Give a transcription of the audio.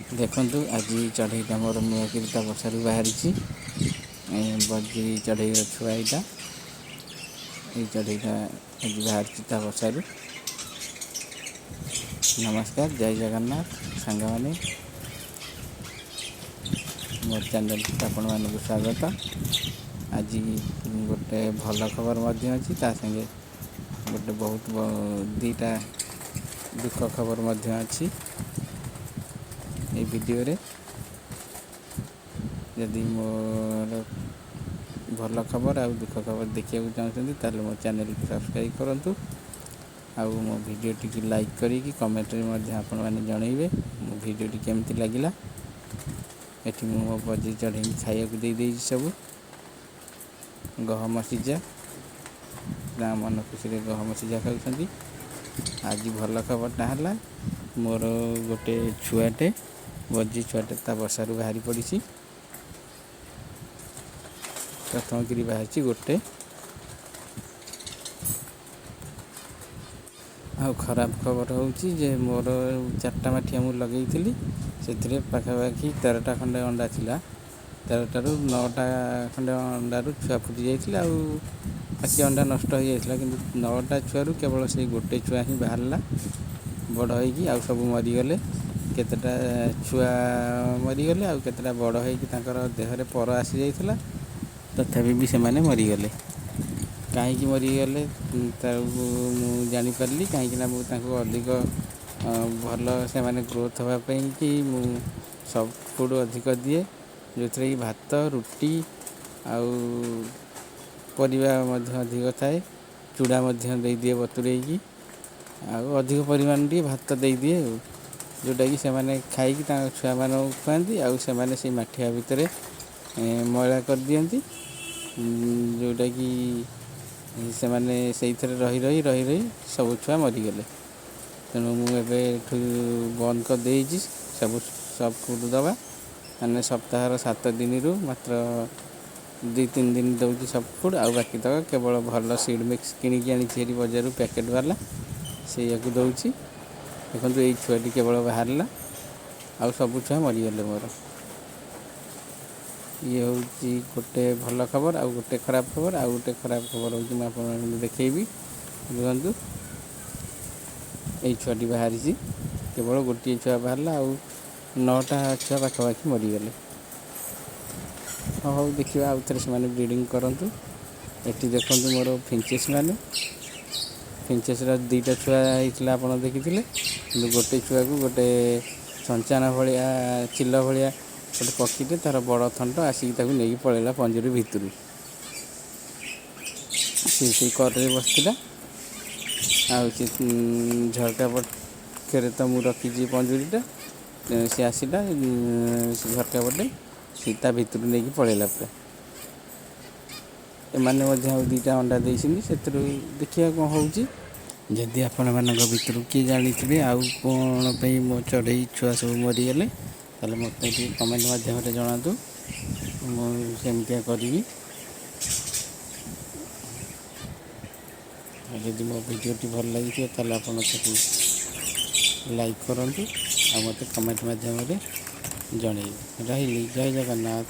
देखु आज चढ़ईटा मोर मुआकिरीटा बसारू बाहरी बजी चढ़ई छुआ यहाँ ये चढ़ईटा आज बाहरी बसारू। नमस्कार, जय जगन्नाथ सांग मैंने मोर चैनल आपण मानक स्वागत। आज गोटे भल खबर अच्छी संगे गोटे बहुत दीटा दुख खबर अच्छी ये वीडियो रे। यदि मोर भल खबर आ दुख खबर देखा चाहते ताले मो चैनल को सब्सक्राइब करूँ आउ मो वीडियो टी लाइक करी कमेंट में आपण मैंने जनइबे मो वीडियो टी केमती लगिला। एठी मो बजी चढ़ई खाया दे देई सब गहम सिझा गाँ मन खुशी गहम सिझा खाऊँ। आज भल खबरटा है मोर गोटे छुआटे बजी छुआटे ता बसारू बाहरी पड़ी प्रथम करी बाहरी गोटे आ खराब खबर होची जे मोर 4टा माठिया मु लगे से पाखापाखि 13टा खंडे अंडा थिला। 13टारू 9टा खंडे अंडारू छुआ फुटी जाइए बाकी अंडा नष्ट हो जाता कि 9टा छुआरू केवल से गोटे छुआ ही बाहरला बड़ होगी आ सब मरीगले। केतेटा छुआ मरीगले आ केतेटा बड़ होकर देहरे पर आसी जाइए तथापि भी से मरीगले। कहीं मरीगले जानीपारि कहीं अधिक भल से ग्रोथ हाँपाई कि सब फूड अधिक दिए जो थी कि भात रुटी आउ परिवा अधिक थाए चूड़ा दे दिए बतुरे अधिक परिमाण टी भात दे दिए जोटा कि से खाई छुआ मान खुआती आउ से माठिया भितर मैला कर दियंती जोटा कि से मैंने से रही रही रही रही सब छुआ मरीगले। तेणु मुझे बंद कर देजी सब फूड दवा मैंने सप्ताह 7 दिन रु मात्र 2-3 दिन दूसरी सब फूड आ बाकी तक केवल भल सीड मिक्स किणी आनी बजार पैकेट वाला से दूसरी। देखो ये छुआटी केवल बाहरला आ सब छुआ मरीगले मोर। ये हूँ गोटे भल खबर आ गोटे खराब खबर आ गोटे खराब खबर हूँ मैं आपको देखी देखु ये छुआटी बाहरी केवल गोटे छुआ बाहरला आ 9टा छुआ पाखापाखि मरीगले। हाँ देखिए आउ थे से ब्रीडिंग करूँ। ये देखो मोर फिंचेस मैंने फिंचेस 2टा छुआ होता आप देखी गोटे छुआ को गोटे संचाना भाया चिल भाया गोटे पक्षीटे तार बड़ थंट आसिक नहीं पलैला पंजरी भितर से करे बसला आ झरका पटे तो मुझे रखी पंजुरीटा सी आसला झरका पटे सीता भितर नहीं पलैला पूरा। एमाने 2टा अंडा देती से देखिए कौन हो जदि आपण मान भर किए जानी आउ कौन पे मो चढ़ई छुआ सब मरीगले ताले मत कमेंट मध्यम जनातु मुझे करी। जदि मो भिडियोटी भल लगी ताले आप लाइक करूँ आ मत कमेंट मध्यम जन रही। जय जगन्नाथ।